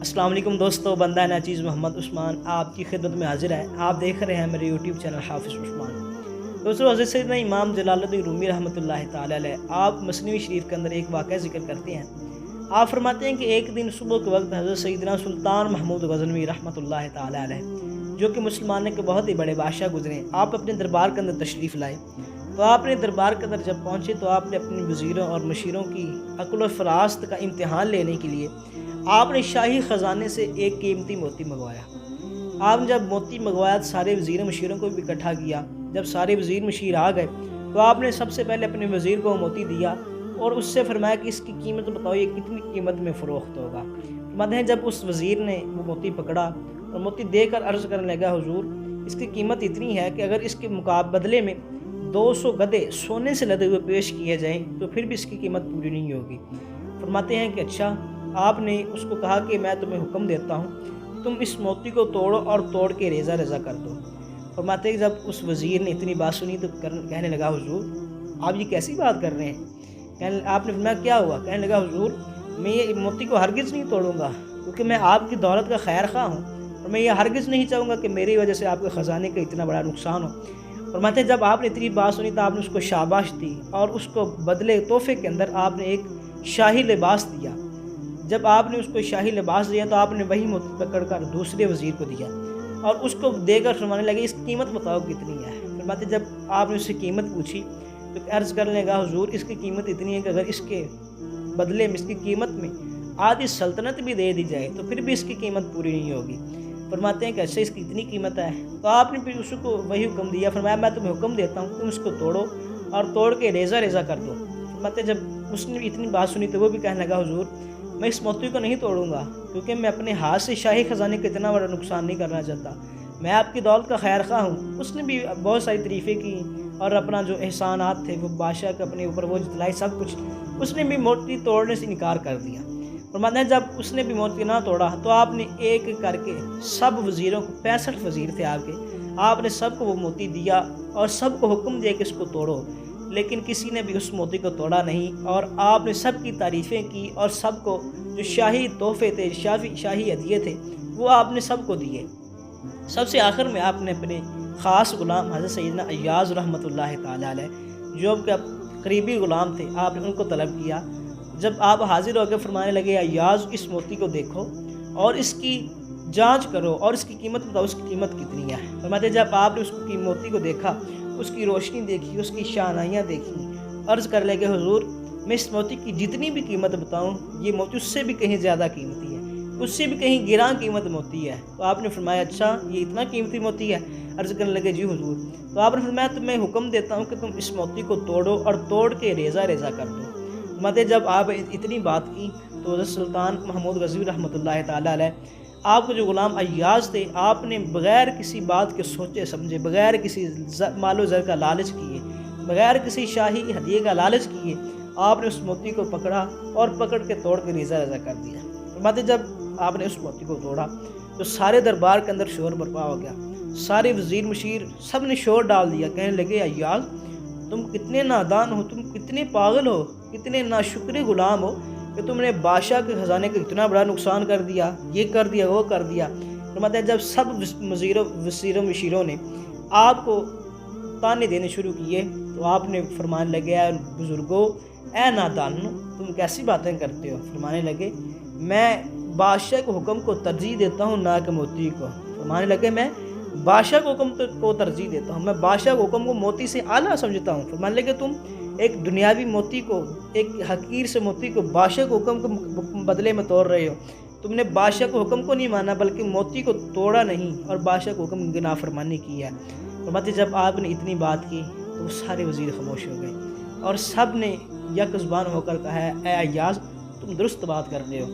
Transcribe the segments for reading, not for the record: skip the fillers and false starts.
السلام علیکم دوستو، بندہ ناچیز محمد عثمان آپ کی خدمت میں حاضر ہے۔ آپ دیکھ رہے ہیں میرے یوٹیوب چینل حافظ عثمان۔ دوستو، حضرت سیدنا امام جلال الدین رومی رحمۃ اللہ تعالی علیہ آپ مثنوی شریف کے اندر ایک واقعہ ذکر کرتے ہیں۔ آپ فرماتے ہیں کہ ایک دن صبح کے وقت حضرت سیدنا سلطان محمود غزنوی رحمۃ اللہ تعالی علیہ، جو کہ مسلمانوں کے بہت ہی بڑے بادشاہ گزرے، آپ اپنے دربار کے اندر تشریف لائے۔ تو آپ نے دربار کے اندر جب پہنچے تو آپ نے اپنے وزیروں اور مشیروں کی عقل و فراست کا امتحان لینے کے لیے آپ نے شاہی خزانے سے ایک قیمتی موتی منگوایا۔ آپ نے جب موتی منگوایا تو سارے وزیر مشیروں کو بھی اکٹھا کیا۔ جب سارے وزیر مشیر آ گئے تو آپ نے سب سے پہلے اپنے وزیر کو موتی دیا اور اس سے فرمایا کہ اس کی قیمت بتاؤ، یہ کتنی قیمت میں فروخت ہوگا۔ فرماتے ہیں جب اس وزیر نے وہ موتی پکڑا اور موتی دے کر عرض کرنے لگا، حضور اس کی قیمت اتنی ہے کہ اگر اس کے بدلے میں 200 گدھے سونے سے لدے ہوئے پیش کیے جائیں تو پھر بھی اس کی قیمت پوری نہیں ہوگی۔ فرماتے ہیں کہ اچھا۔ آپ نے اس کو کہا کہ میں تمہیں حکم دیتا ہوں تم اس موتی کو توڑو اور توڑ کے ریزہ ریزہ کر دو۔ فرماتے ہیں کہ جب اس وزیر نے اتنی بات سنی تو کہنے لگا، حضور آپ یہ کیسی بات کر رہے ہیں؟ آپ نے فرمایا کیا ہوا؟ کہنے لگا، حضور میں یہ موتی کو ہرگز نہیں توڑوں گا، کیونکہ میں آپ کی دولت کا خیر خواہ ہوں اور میں یہ ہرگز نہیں چاہوں گا کہ میری وجہ سے آپ کے خزانے کا اتنا بڑا نقصان ہو۔ فرماتے ہیں جب آپ نے اتنی بات سنی تو آپ نے اس کو شاباش دی اور اس کو بدلے تحفے کے اندر آپ نے ایک شاہی لباس دیا۔ جب آپ نے اس کو شاہی لباس دیا تو آپ نے وہی موتی پکڑ کر دوسرے وزیر کو دیا اور اس کو دے کر فرمانے لگے، اس کی قیمت بتاؤ کتنی ہے۔ فرماتے جب آپ نے اس سے قیمت پوچھی تو عرض کرنے لگا، حضور اس کی قیمت اتنی ہے کہ اگر اس کے بدلے میں اس کی قیمت میں آدھی سلطنت بھی دے دی جائے تو پھر بھی اس کی قیمت پوری نہیں ہوگی۔ فرماتے ہیں کہ اچھا اس کی اتنی قیمت ہے، تو آپ نے پھر اس کو وہی حکم دیا۔ فرمایا میں تمہیں حکم دیتا ہوں تم اس کو توڑو اور توڑ کے ریزہ ریزہ کر دو۔ فرماتے جب اس نے اتنی بات سنی تو وہ بھی کہنے لگا، حضور میں اس موتی کو نہیں توڑوں گا، کیونکہ میں اپنے ہاتھ سے شاہی خزانے کا اتنا بڑا نقصان نہیں کرنا چاہتا، میں آپ کی دولت کا خیر خواہ ہوں۔ اس نے بھی بہت ساری تعریفیں کی اور اپنا جو احسانات تھے وہ بادشاہ کے اپنے اوپر وہ جتلائی سب کچھ، اس نے بھی موتی توڑنے سے انکار کر دیا۔ فرماتے ہیں جب اس نے بھی موتی نہ توڑا تو آپ نے ایک کر کے سب وزیروں کو، 65 وزیر تھے آپ نے سب کو وہ موتی دیا اور سب کو حکم دیا کہ اس کو توڑو، لیکن کسی نے بھی اس موتی کو توڑا نہیں اور آپ نے سب کی تعریفیں کی اور سب کو جو شاہی تحفے تھے، شاہی ہدیے تھے وہ آپ نے سب کو دیے۔ سب سے آخر میں آپ نے اپنے خاص غلام حضرت سیدنا ایاز رحمۃ اللہ تعالی علیہ، جو کہ قریبی غلام تھے، آپ نے ان کو طلب کیا۔ جب آپ حاضر ہو کے فرمانے لگے، ایاز اس موتی کو دیکھو اور اس کی جانچ کرو اور اس کی قیمت بتاؤ، اس کی قیمت کتنی ہے۔ فرماتے جب آپ نے اس کی موتی کو دیکھا، اس کی روشنی دیکھی، اس کی شانائیاں دیکھی، عرض کر لے کہ حضور میں اس موتی کی جتنی بھی قیمت بتاؤں یہ موتی اس سے بھی کہیں زیادہ قیمتی ہے، اس سے بھی کہیں گراں قیمت موتی ہے۔ تو آپ نے فرمایا اچھا یہ اتنا قیمتی موتی ہے؟ عرض کرنے لگے جی حضور۔ تو آپ نے فرمایا تو میں حکم دیتا ہوں کہ تم اس موتی کو توڑو اور توڑ کے ریزہ ریزہ کر دو۔ فرماتے جب آپ اتنی بات کی تو حضرت سلطان محمود غزنوی رحمۃ اللہ تعالی علیہ، آپ کے جو غلام ایاز تھے، آپ نے بغیر کسی بات کے سوچے سمجھے، بغیر کسی مال و زر کا لالچ کیے، بغیر کسی شاہی ہدیے کا لالچ کیے، آپ نے اس موتی کو پکڑا اور پکڑ کے توڑ کے ریزہ ریزہ کر دیا۔ فرماتے جب آپ نے اس موتی کو توڑا تو سارے دربار کے اندر شور برپا ہو گیا، سارے وزیر مشیر سب نے شور ڈال دیا، کہنے لگے ایاز تم کتنے نادان ہو، تم کتنے پاگل ہو، کتنے ناشکر غلام ہو کہ تم نے بادشاہ کے خزانے کا اتنا بڑا نقصان کر دیا، یہ کر دیا وہ کر دیا۔ فرماتے ہیں جب سب وزیروں مشیروں نے آپ کو تانے دینے شروع کیے تو آپ نے فرمانے لگے، اے بزرگوں، اے نادانو تم کیسی باتیں کرتے ہو؟ فرمانے لگے میں بادشاہ کے حکم کو ترجیح دیتا ہوں نہ کہ موتی کو۔ فرمانے لگے میں بادشاہ کے حکم کو ترجیح دیتا ہوں، میں بادشاہ کے حکم کو موتی سے اعلیٰ سمجھتا ہوں۔ فرمانے لگے تم ایک دنیاوی موتی کو، ایک حقیر سے موتی کو بادشاہ کے حکم کے بدلے میں توڑ رہے ہو، تم نے بادشاہ کے حکم کو نہیں مانا بلکہ موتی کو توڑا نہیں اور بادشاہ کے حکم کی نافرمانی کی ہے۔ فرماتے جب آپ نے اتنی بات کی تو سارے وزیر خاموش ہو گئے اور سب نے یک زبان ہو کر کہا ہے، اے ایاز تم درست بات کر رہے ہو۔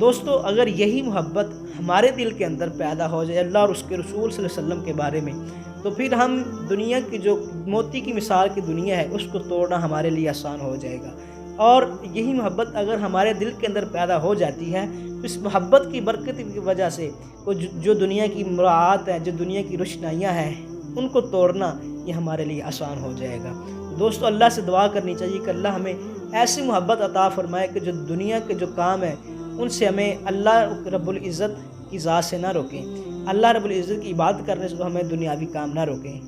دوستو اگر یہی محبت ہمارے دل کے اندر پیدا ہو جائے اللہ اور اس کے رسول صلی اللہ علیہ وسلم کے بارے میں، تو پھر ہم دنیا کی جو موتی کی مثال کی دنیا ہے اس کو توڑنا ہمارے لیے آسان ہو جائے گا۔ اور یہی محبت اگر ہمارے دل کے اندر پیدا ہو جاتی ہے تو اس محبت کی برکت کی وجہ سے جو دنیا کی مراعات ہیں، جو دنیا کی روشنائیاں ہیں، ان کو توڑنا یہ ہمارے لیے آسان ہو جائے گا۔ دوستو اللہ سے دعا کرنی چاہیے کہ اللہ ہمیں ایسی محبت عطا فرمائے کہ جو دنیا کے جو کام ہیں ان سے ہمیں اللہ رب العزت کی ذات سے نہ روکیں، اللہ رب العزت کی عبادت کرنے سے تو ہمیں دنیاوی کام نہ روکیں۔